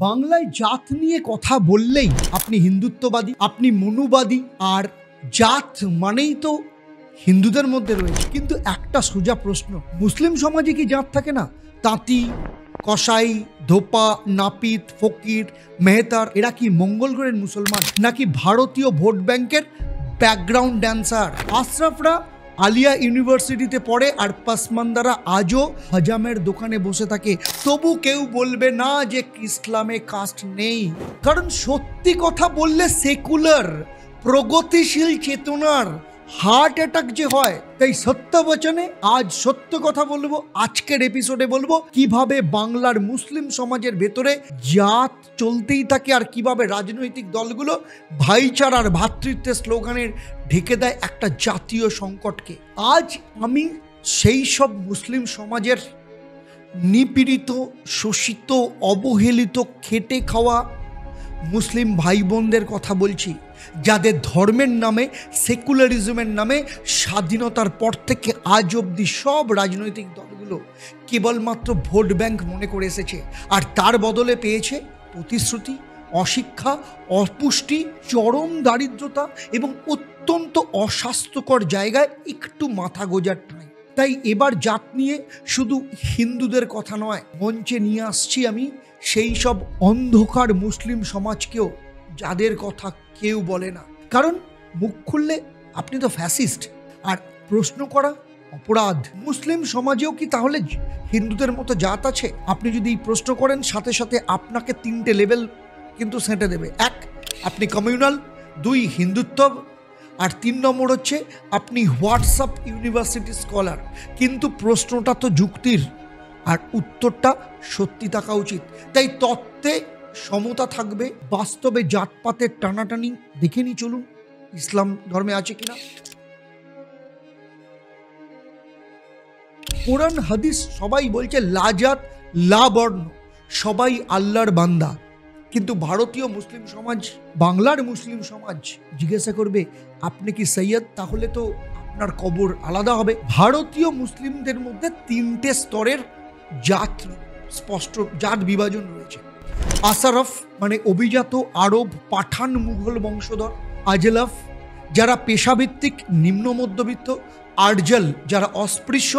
বাংলায় জাত নিয়ে কথা বললেই আপনি হিন্দুত্ববাদী, আপনি মনুবাদী, আর জাত মানেই তো হিন্দুদের মধ্যে রয়েছে। কিন্তু একটা সোজা প্রশ্ন, মুসলিম সমাজে কি জাত থাকে না? তাঁতি, কসাই, ধোপা, নাপিত, ফকির, মেহতার এরা কি মঙ্গল গ্রহের মুসলমান, নাকি ভারতীয় ভোট ব্যাংকের ব্যাকগ্রাউন্ড ড্যান্সার? আশরাফরা আলিয়া ইউনিভার্সিটিতে পড়ে আর পাসমান্দারা আজও হজামের দোকানে বসে থাকে, তবু কেউ বলবে না যে ইসলামে কাস্ট নেই। কারণ সত্যি কথা বললে সেকুলার প্রগতিশীল চেতনার হার্ট অ্যাটাক যে হয়, তাই সত্য বচনে আজ সত্য কথা বলবো। আজকের এপিসোডে বলবো কিভাবে বাংলার মুসলিম সমাজের ভেতরে জাত চলতেই থাকে আর কিভাবে রাজনৈতিক দলগুলো ভাইচারার ভ্রাতৃত্বের স্লোগানের ঢেকে দেয় একটা জাতীয় সংকটকে। আজ আমি সেই সব মুসলিম সমাজের নিপীড়িত, শোষিত, অবহেলিত, খেটে খাওয়া মুসলিম ভাই বোনদের কথা বলছি, যাদের ধর্মের নামে, সেকুলারিজমের নামে স্বাধীনতার পর থেকে আজ অবধি সব রাজনৈতিক দলগুলো কেবলমাত্র ভোট ব্যাংক মনে করে এসেছে, আর তার বদলে পেয়েছে প্রতিশ্রুতি, অশিক্ষা, অপুষ্টি, চরম দারিদ্রতা এবং অত্যন্ত অস্বাস্থ্যকর জায়গায় একটু মাথা গোজার ঠাঁই। তাই এবার জাত নিয়ে শুধু হিন্দুদের কথা নয়, মঞ্চে নিয়ে আসছি আমি সেই সব অন্ধকার মুসলিম সমাজকেও, যাদের কথা কেউ বলে না। কারণ মুখ খুললে আপনি তো ফ্যাসিস্ট, আর প্রশ্ন করা অপরাধ। মুসলিম সমাজেও কি তাহলে হিন্দুদের মতো জাত আছে? আপনি যদি এই প্রশ্ন করেন, সাথে সাথে আপনাকে 3টে লেভেল কিন্তু সেঁটে দেবে। 1, আপনি কমিউনাল; 2, হিন্দুত্ব; আর 3 নম্বর হচ্ছে আপনি হোয়াটসঅ্যাপ ইউনিভার্সিটি স্কলার। কিন্তু প্রশ্নটা তো যুক্তির, আর উত্তরটা সত্যি থাকা উচিত। তাই তত্ত্বে সমতা থাকবে, বাস্তবে জাতপাতের টানাটানি দেখে নি চলুন ইসলাম ধর্মে আছে কিনা। কোরআন হাদিস সবাই বলছে লা জাত লা বর্ণ, সবাই আল্লাহর বান্দা। কিন্তু ভারতীয় মুসলিম সমাজ, বাংলার মুসলিম সমাজ জিজ্ঞাসা করবে আপনি কি সৈয়দ? তাহলে তো আপনার কবর আলাদা হবে। ভারতীয় মুসলিমদের মধ্যে 3টে স্তরের জাত, স্পষ্ট জাত বিভাজন রয়েছে। আশরাফ মানে অভিজাত আরব পাঠান মুঘল বংশধর; আজলাফ যারা পেশাভিত্তিক নিম্ন মধ্যবিত্ত; আরজাল যারা অস্পৃশ্য,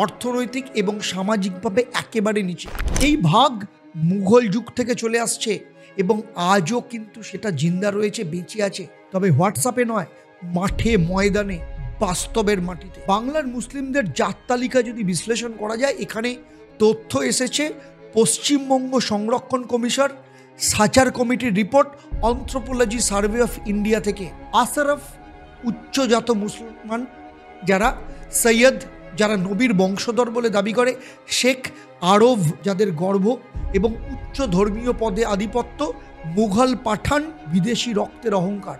অর্থনৈতিক এবং সামাজিকভাবে একেবারে নিচে। এই ভাগ মুঘল যুগ থেকে চলে আসছে এবং আজও কিন্তু সেটা জিন্দা রয়েছে, বেঁচে আছে। তবে হোয়াটসঅ্যাপে নয়, মাঠে ময়দানে, বাস্তবের মাটিতে। বাংলার মুসলিমদের জাত তালিকা যদি বিশ্লেষণ করা যায়, এখানে তথ্য এসেছে পশ্চিমবঙ্গ সংরক্ষণ কমিশন, সাচার কমিটির report, anthropology survey of India থেকে। আশরাফ উচ্চজাত মুসলমান, যারা সৈয়দ, যারা নবীর বংশধর বলে দাবি করে; শেখ আরব যাদের গর্ভ এবং উচ্চ ধর্মীয় পদে আধিপত্য; মুঘল পাঠান, বিদেশি রক্তের অহংকার।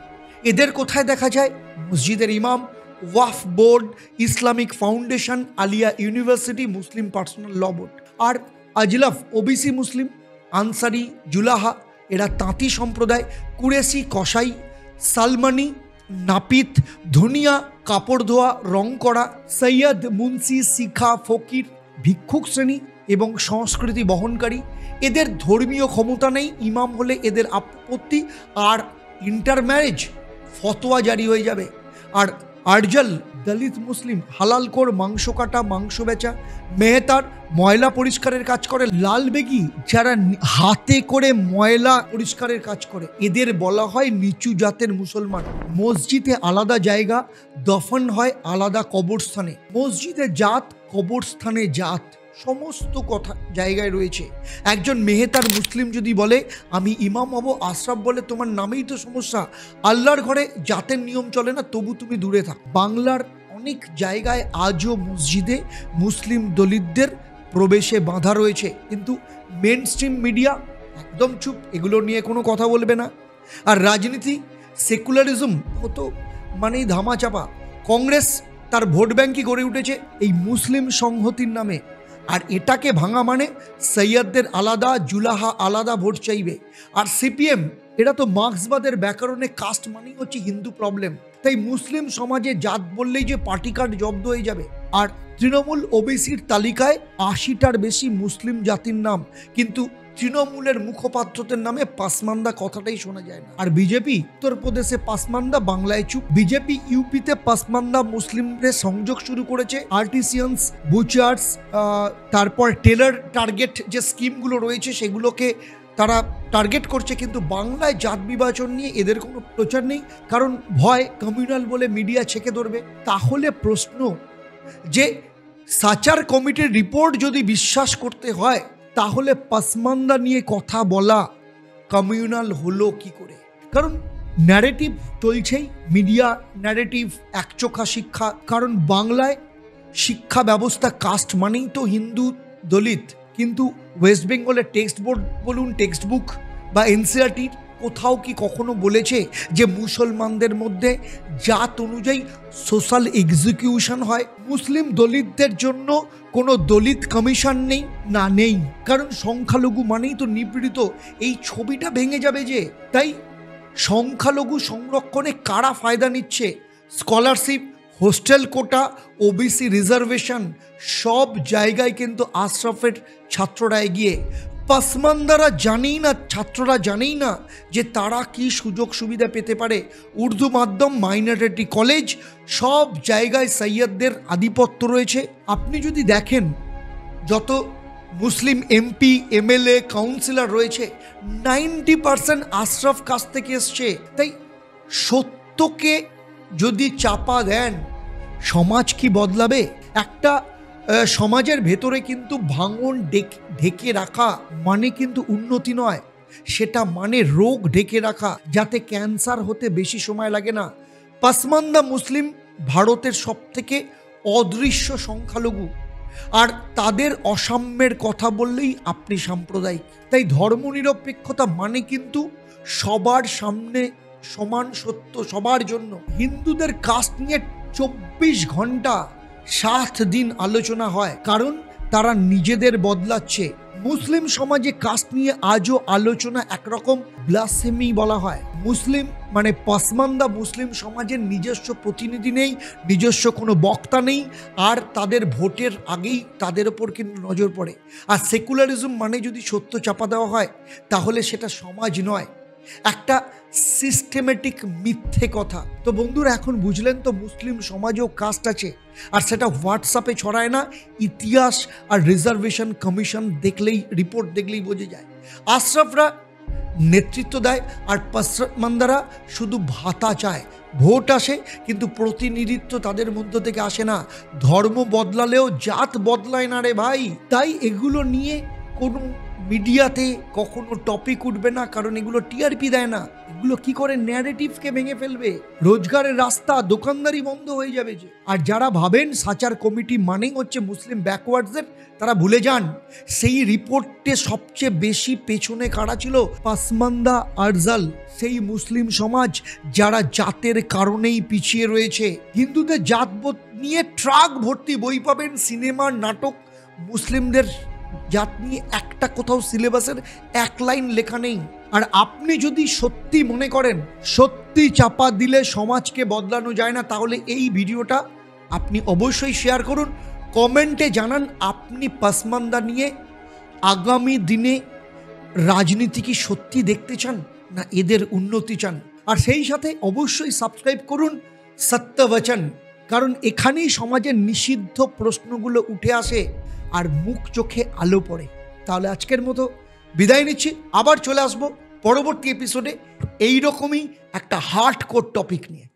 এদের কোথায় দেখা যায়? মসজিদের ইমাম, ওয়াফ board, Islamic foundation, Aliah university, মুসলিম পার্সোনাল ল বোর্ড। আর আজলাফ ওবিসি মুসলিম, আনসারি, জুলাহা এরা তাঁতি সম্প্রদায়, কুরেশি কসাই, সালমানি নাপিত, ধুনিয়া কাপড় ধোয়া রং করা, সৈয়দ, মুন্সি, শিখা, ফকির ভিক্ষুক শ্রেণী এবং সংস্কৃতি বহনকারী। এদের ধর্মীয় ক্ষমতা নেই, ইমাম হলে এদের আপত্তি আর ইন্টারম্যারেজ ফতোয়া জারি হয়ে যাবে। আর আরজাল দলিত মুসলিম, হালালকোর, মাংস কাটা, মাংস বেচা। মেহতার ময়লা পরিষ্কারের কাজ করে। লালবেগি যারা হাতে করে ময়লা পরিষ্কারের কাজ করে, এদের বলা হয় নিচু জাতের মুসলমান। মসজিদে আলাদা জায়গা, দফন হয় আলাদা কবরস্থানে। মসজিদে জাত, কবরস্থানে জাত, সমস্ত কথা জায়গায় রয়েছে। একজন মেহতার মুসলিম যদি বলে আমি ইমাম হব, আশরাফ বলে তোমার নামেই তো সমস্যা, আল্লাহর ঘরে জাতের নিয়ম চলে না, তবু তুমি দূরে থাক। বাংলার অনেক জায়গায় আজও মসজিদে মুসলিম দলিতদের প্রবেশে বাধা রয়েছে, কিন্তু মেন স্ট্রিম মিডিয়া একদম চুপ, এগুলো নিয়ে কোনো কথা বলবে না। আর রাজনীতি, সেকুলারিজম হতো মানেই ধামাচাপা। কংগ্রেস তার ভোট ব্যাংকই গড়ে উঠেছে এই মুসলিম সংহতির নামে, আর এটাকে ভাঙা মানে সৈয়দদের আলাদা, জুলাহা আলাদা ভোট চাইবে। আর সিপিএম এরা তো মার্ক্সবাদের ব্যাকরণে কাস্ট মানেই হচ্ছে হিন্দু প্রবলেম। তাই মুসলিম সমাজে জাত বললেই যে পার্টি কার্ড জব্দ হয়ে যাবে। আর তৃণমূল ওবিসির তালিকায় 80টার বেশি মুসলিম জাতির নাম, কিন্তু তৃণমূলের মুখপাত্রদের নামে পাসমান্দা কথাটাই শোনা যায় না। আর বিজেপি উত্তরপ্রদেশে পাসমান্দা, বাংলায় চুপ। বিজেপি ইউপিতে পাসমান্দা মুসলিমদের সংযোগ শুরু করেছে। আর্টিসিয়ানস, বুচার্স, তারপর টেলার টার্গেট যে স্কিমগুলো রয়েছে সেগুলোকে তারা টার্গেট করছে, কিন্তু বাংলায় জাত বিভাজন নিয়ে এদের কোনো প্রচার নেই, কারণ ভয় কমিউনাল বলে মিডিয়া ছেঁকে ধরবে। তাহলে প্রশ্ন যে সাচার কমিটির রিপোর্ট যদি বিশ্বাস করতে হয়, তাহলে পাসমান্দা নিয়ে কথা বলা কমিউনাল হলো কি করে? কারণ ন্যারেটিভ চলছেই, মিডিয়া ন্যারেটিভ, একচোখা শিক্ষা। কারণ বাংলায় শিক্ষা ব্যবস্থা কাস্ট মানেই তো হিন্দু দলিত, কিন্তু ওয়েস্ট বেঙ্গলের টেক্সট বোর্ড বলুন, টেক্সট বুক বা এনসিআরটির কোথাও কি কখনো বলেছে যে মুসলমানদের মধ্যে জাত অনুযায়ী সোশ্যাল এক্সিকিউশন হয়? মুসলিম দলিতদের জন্য কোনো দলিত কমিশন নেই? না, নেই। কারণ সংখ্যালঘু মানেই তো নিপীড়িত, এই ছবিটা ভেঙে যাবে যে। তাই সংখ্যালঘু সংরক্ষণে কারা ফায়দা নিচ্ছে? স্কলারশিপ, হোস্টেল কোটা, ওবিসি রিজার্ভেশন, সব জায়গায় কিন্তু আশরাফের ছাত্ররা এগিয়ে। পাসমান্দারা জানেই না, ছাত্ররা জানেই না যে তারা কি সুযোগ সুবিধা পেতে পারে। উর্দু মাধ্যম, মাইনরিটি কলেজ, সব জায়গায় সৈয়দদের আধিপত্য রয়েছে। আপনি যদি দেখেন যত মুসলিম এমপি, এমএলএ, কাউন্সিলর রয়েছে, 90% আশরাফ কাছ থেকে এসছে। তাই সত্যকে যদি চাপা দেন, সমাজ কি বদলাবে? একটা সমাজের ভেতরে কিন্তু ভাঙন ঢেকে রাখা মানে কিন্তু উন্নতি নয়, সেটা মানে রোগ ঢেকে রাখা, যাতে ক্যান্সার হতে বেশি সময় লাগে না। পাসমান্দা মুসলিম ভারতের সবথেকে অদৃশ্য সংখ্যালঘু, আর তাদের অসাম্যের কথা বললেই আপনি সাম্প্রদায়িক। তাই ধর্মনিরপেক্ষতা মানে কিন্তু সবার সামনে সমান সত্য, সবার জন্য। হিন্দুদের কাস্ট নিয়ে 24 ঘন্টা 7 দিন আলোচনা হয়, কারণ তারা নিজেদের বদলাচ্ছে। মুসলিম সমাজে কাস্ট নিয়ে আজও আলোচনা একরকম ব্লাসফেমি বলা হয়। মুসলিম মানে পাসমান্দা মুসলিম সমাজের নিজস্ব প্রতিনিধি নেই, নিজস্ব কোনো বক্তা নেই, আর তাদের ভোটের আগেই তাদের ওপর কিন্তু নজর পড়ে। আর সেকুলারিজম মানে যদি সত্য চাপা দেওয়া হয়, তাহলে সেটা সমাজ নয়, একটা সিস্টেমেটিক মিথ্যে কথা। তো বন্ধুরা, এখন বুঝলেন তো মুসলিম সমাজেও কাস্ট আছে, আর সেটা হোয়াটসঅ্যাপে ছড়ায় না, ইতিহাস আর রিজার্ভেশন কমিশন দেখলেই, রিপোর্ট দেখলেই বোঝা যায়। আশরাফরা নেতৃত্ব দেয়, আর পাসমান্দারা শুধু ভাতা চায়। ভোট আসে, কিন্তু প্রতিনিধিত্ব তাদের মধ্য থেকে আসে না। ধর্ম বদলালেও জাত বদলায় না রে ভাই। তাই এগুলো নিয়ে কোনো মিডিয়াতে কখনো টপিক উঠবে না, কারণ এগুলো টিআরপি দেয় না। এগুলো কি করে ন্যারেটিভকে ভেঙে ফেলবে, রোজগারের রাস্তা, দোকানদারি বন্ধ হয়ে যাবে যে। আর যারা ভাবেন সাচার কমিটি মানেই হচ্ছে মুসলিম ব্যাকওয়ার্ডসদের, তারা ভুলে যান সেই রিপোর্টে সবচেয়ে বেশি পেছনে কারা ছিল? পাসমান্দা আরজাল, সেই মুসলিম সমাজ যারা জাতের কারণেই পিছিয়ে রয়েছে। হিন্দুদের জাতবোধ নিয়ে ট্রাক ভর্তি বই পাবেন, সিনেমার নাটক। মুসলিমদের জাত নিয়ে একটা কোথাও সিলেবাসের এক লাইন লেখা নেই। আর আপনি যদি সত্যি মনে করেন সত্যি চাপা দিলে সমাজকে বদলানো যায় না, তাহলে এই ভিডিওটা আপনি অবশ্যই শেয়ার করুন, কমেন্টে জানান আপনি পাসমান্দা নিয়ে আগামী দিনে রাজনীতি কি সত্যি দেখতে চান, না এদের উন্নতি চান। আর সেই সাথে অবশ্যই সাবস্ক্রাইব করুন সত্যবচন, কারণ এখানেই সমাজের নিষিদ্ধ প্রশ্নগুলো উঠে আসে আর মুখ চোখে আলো পড়ে। তাহলে আজকের মতো বিদায় নিচ্ছি, আবার চলে আসবো পরবর্তী এপিসোডে এইরকমই একটা হার্ডকোর টপিক নিয়ে।